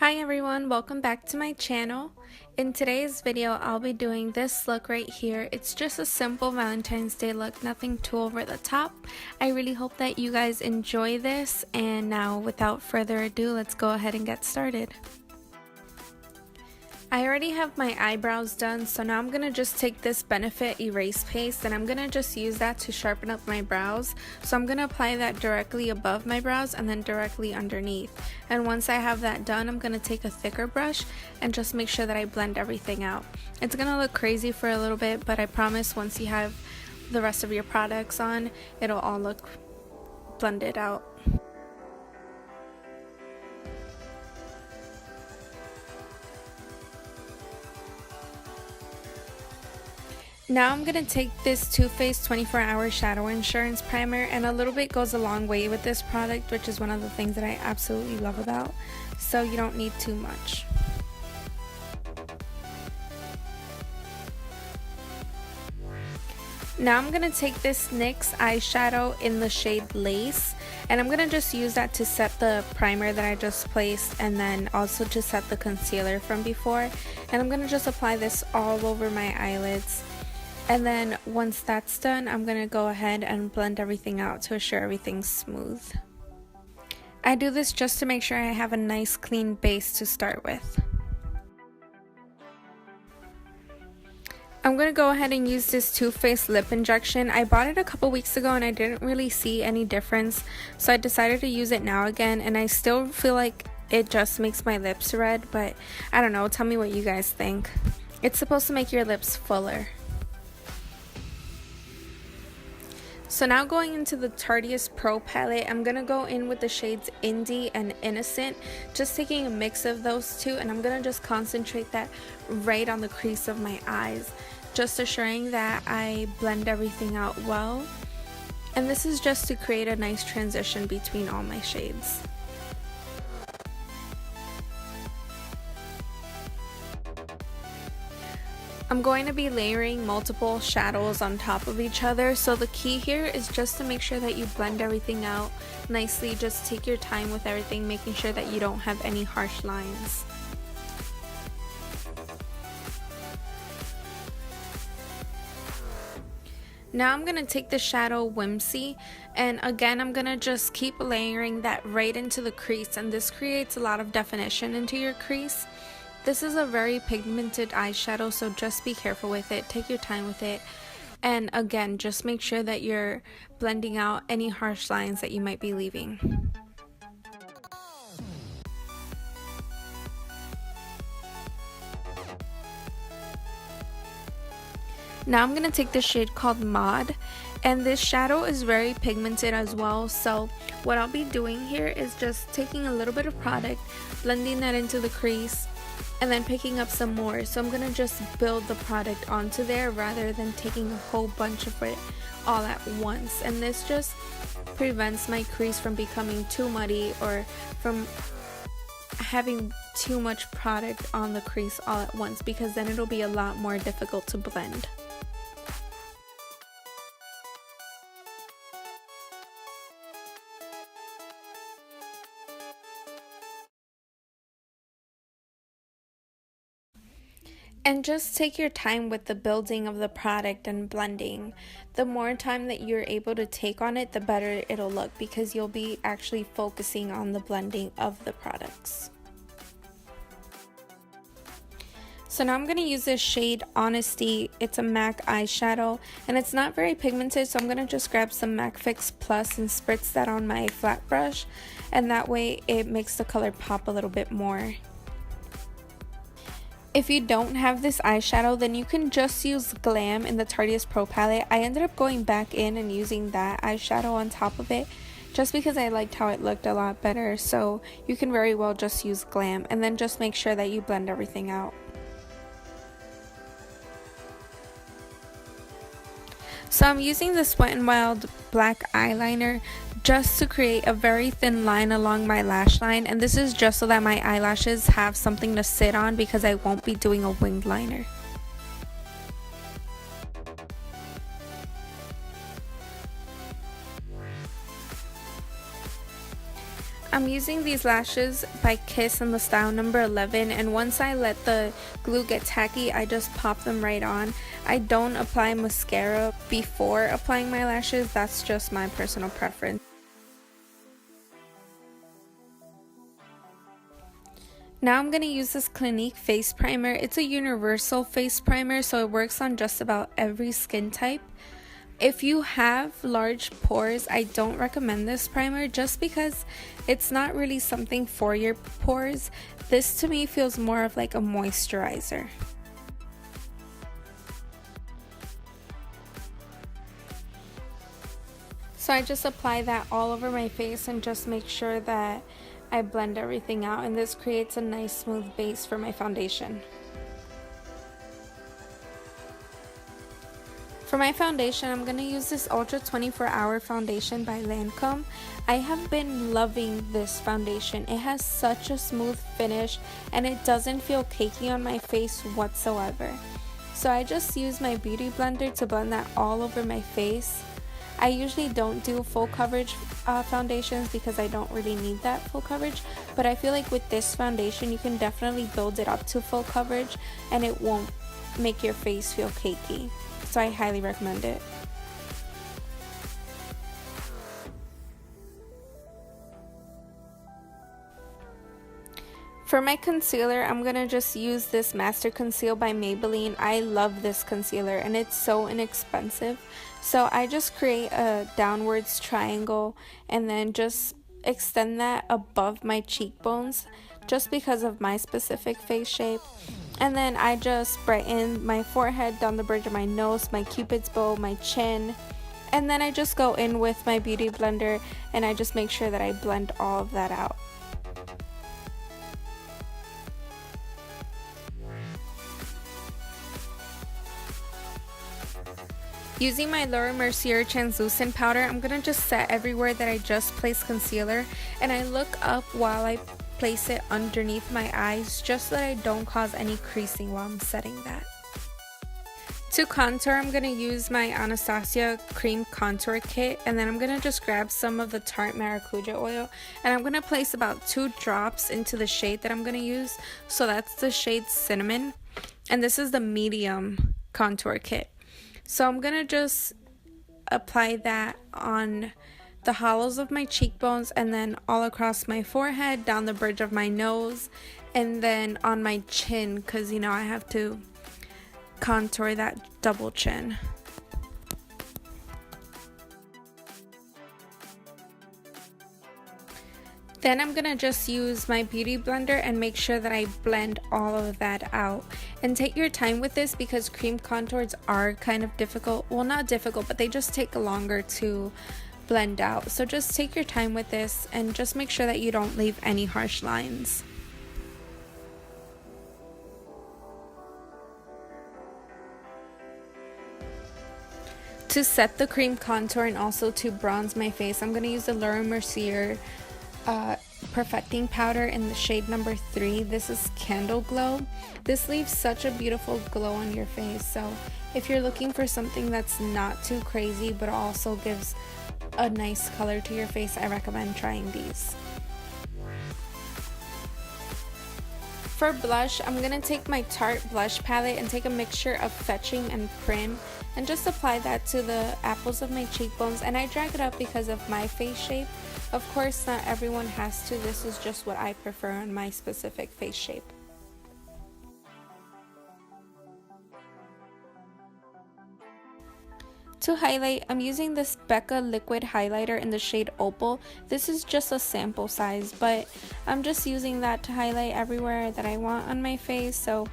Hi everyone, welcome back to my channel. In today's video, I'll be doing this look right here. It's just a simple Valentine's Day look, nothing too over the top. I really hope that you guys enjoy this, and now without further ado, let's go ahead and get started. I already have my eyebrows done, so now I'm going to just take this Benefit Erase Paste and I'm going to just use that to sharpen up my brows. So I'm going to apply that directly above my brows and then directly underneath. And once I have that done, I'm going to take a thicker brush and just make sure that I blend everything out. It's going to look crazy for a little bit, but I promise once you have the rest of your products on, it'll all look blended out. Now I'm going to take this Too Faced 24-Hour Shadow Insurance Primer, and a little bit goes a long way with this product, which is one of the things that I absolutely love about, so you don't need too much. Now I'm going to take this NYX eyeshadow in the shade Lace, and I'm going to just use that to set the primer that I just placed, and then also to set the concealer from before, and I'm going to just apply this all over my eyelids. And then once that's done, I'm going to go ahead and blend everything out to assure everything's smooth. I do this just to make sure I have a nice clean base to start with. I'm going to go ahead and use this Too Faced lip injection. I bought it a couple weeks ago and I didn't really see any difference, so I decided to use it now again, and I still feel like it just makes my lips red, but I don't know, tell me what you guys think. It's supposed to make your lips fuller. So now going into the Tarteist Pro palette, I'm going to go in with the shades Indie and Innocent, just taking a mix of those two, and I'm going to just concentrate that right on the crease of my eyes, just assuring that I blend everything out well. And this is just to create a nice transition between all my shades. I'm going to be layering multiple shadows on top of each other, so the key here is just to make sure that you blend everything out nicely. Just take your time with everything, making sure that you don't have any harsh lines. Now I'm going to take the shadow Whimsy, and again I'm going to just keep layering that right into the crease, and this creates a lot of definition into your crease. This is a very pigmented eyeshadow, so just be careful with it, take your time with it, and again, just make sure that you're blending out any harsh lines that you might be leaving. Now I'm going to take the shade called Mod, and this shadow is very pigmented as well, so what I'll be doing here is just taking a little bit of product, blending that into the crease, and then picking up some more. So I'm gonna just build the product onto there rather than taking a whole bunch of it all at once, and this just prevents my crease from becoming too muddy or from having too much product on the crease all at once, because then it'll be a lot more difficult to blend. And just take your time with the building of the product and blending. The more time that you're able to take on it, the better it'll look, because you'll be actually focusing on the blending of the products. So now I'm going to use this shade Honesty. It's a MAC eyeshadow, and it's not very pigmented, so I'm going to just grab some MAC Fix Plus and spritz that on my flat brush, and that way it makes the color pop a little bit more. If you don't have this eyeshadow, then you can just use Glam in the Tarteist Pro palette. I ended up going back in and using that eyeshadow on top of it, just because I liked how it looked a lot better. So you can very well just use Glam, and then just make sure that you blend everything out. So I'm using this Wet n Wild black eyeliner just to create a very thin line along my lash line, and this is just so that my eyelashes have something to sit on, because I won't be doing a winged liner. I'm using these lashes by Kiss in the style number 11, and once I let the glue get tacky, I just pop them right on. I don't apply mascara before applying my lashes, that's just my personal preference. Now I'm going to use this Clinique face primer. It's a universal face primer, so it works on just about every skin type. If you have large pores, I don't recommend this primer just because it's not really something for your pores. This to me feels more of like a moisturizer. So I just apply that all over my face and just make sure that I blend everything out, and this creates a nice smooth base for my foundation. For my foundation, I'm going to use this Ultra 24-Hour Foundation by Lancome. I have been loving this foundation. It has such a smooth finish and it doesn't feel cakey on my face whatsoever. So I just use my beauty blender to blend that all over my face. I usually don't do full coverage foundations because I don't really need that full coverage, but I feel like with this foundation you can definitely build it up to full coverage and it won't make your face feel cakey. So I highly recommend it. For my concealer, I'm going to just use this Master Conceal by Maybelline. I love this concealer and it's so inexpensive. So I just create a downwards triangle and then just extend that above my cheekbones just because of my specific face shape. And then I just brighten my forehead, down the bridge of my nose, my cupid's bow, my chin. And then I just go in with my beauty blender and I just make sure that I blend all of that out. Using my Laura Mercier translucent powder, I'm going to just set everywhere that I just placed concealer, and I look up while I place it underneath my eyes just so that I don't cause any creasing while I'm setting that. To contour, I'm going to use my Anastasia cream contour kit, and then I'm going to just grab some of the Tarte Maracuja Oil, and I'm going to place about 2 drops into the shade that I'm going to use. So that's the shade Cinnamon, and this is the medium contour kit. So I'm going to just apply that on the hollows of my cheekbones and then all across my forehead, down the bridge of my nose, and then on my chin because, you know, I have to contour that double chin. Then I'm going to just use my beauty blender and make sure that I blend all of that out. And take your time with this because cream contours are kind of difficult. Well, not difficult, but they just take longer to blend out. So just take your time with this and just make sure that you don't leave any harsh lines. To set the cream contour and also to bronze my face, I'm going to use the Laura Mercier perfecting powder in the shade number 3. This is Candle Glow. This leaves such a beautiful glow on your face, so if you're looking for something that's not too crazy but also gives a nice color to your face, I recommend trying these. For blush, I'm going to take my Tarte blush palette and take a mixture of Fetching and Prim and just apply that to the apples of my cheekbones, and I drag it up because of my face shape. Of course, not everyone has to. This is just what I prefer on my specific face shape. To highlight, I'm using this Becca liquid highlighter in the shade Opal. This is just a sample size, but I'm just using that to highlight everywhere that I want on my face. So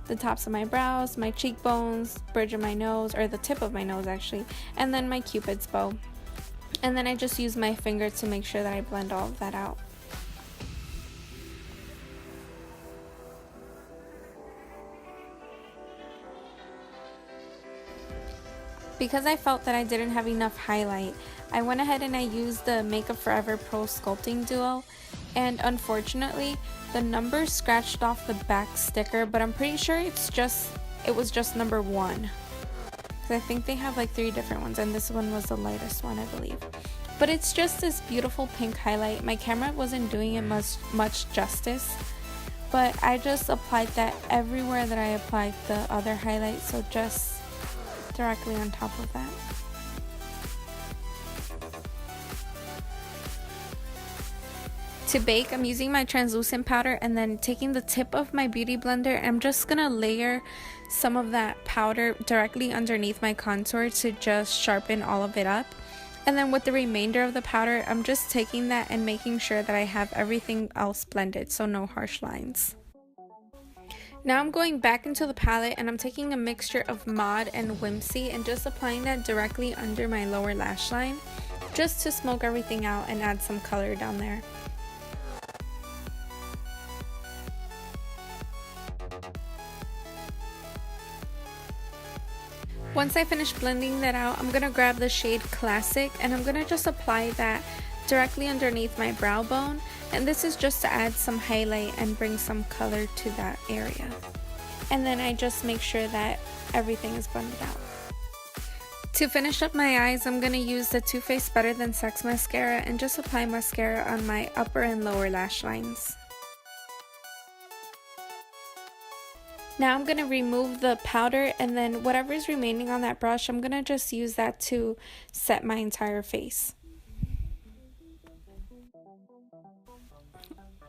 the tops of my brows, my cheekbones, bridge of my nose, or the tip of my nose actually, and then my cupid's bow. And then I just use my finger to make sure that I blend all of that out. Because I felt that I didn't have enough highlight, I went ahead and I used the Makeup Forever Pro Sculpting Duo, and unfortunately the number scratched off the back sticker, but I'm pretty sure it was just number 1. I think they have like 3 different ones, and this one was the lightest one, I believe. but it's just this beautiful pink highlight. My camera wasn't doing it much justice, but I just applied that everywhere that I applied the other highlight, so just directly on top of that. To bake, I'm using my translucent powder and then taking the tip of my beauty blender, I'm just gonna layer some of that powder directly underneath my contour to just sharpen all of it up. And then with the remainder of the powder, I'm just taking that and making sure that I have everything else blended, so no harsh lines. Now I'm going back into the palette and I'm taking a mixture of Mod and Whimsy and just applying that directly under my lower lash line, just to smoke everything out and add some color down there. Once I finish blending that out, I'm going to grab the shade Classic and I'm going to just apply that directly underneath my brow bone, and this is just to add some highlight and bring some color to that area. And then I just make sure that everything is blended out. To finish up my eyes, I'm going to use the Too Faced Better Than Sex mascara and just apply mascara on my upper and lower lash lines. Now I'm going to remove the powder, and then whatever is remaining on that brush, I'm going to just use that to set my entire face.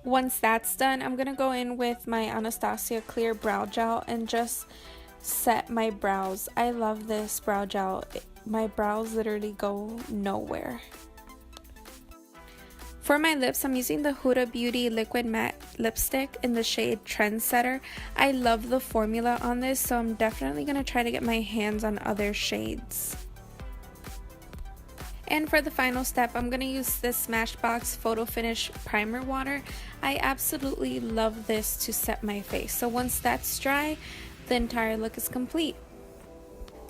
Once that's done, I'm going to go in with my Anastasia Clear Brow Gel and just set my brows. I love this brow gel. My brows literally go nowhere. For my lips, I'm using the Huda Beauty Liquid Matte Lipstick in the shade Trendsetter. I love the formula on this, so I'm definitely going to try to get my hands on other shades. And for the final step, I'm going to use this Smashbox Photo Finish Primer Water. I absolutely love this to set my face. So once that's dry, the entire look is complete.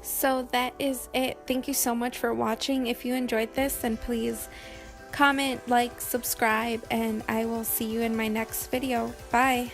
So that is it. Thank you so much for watching. If you enjoyed this, then please comment, like, subscribe, and I will see you in my next video. Bye!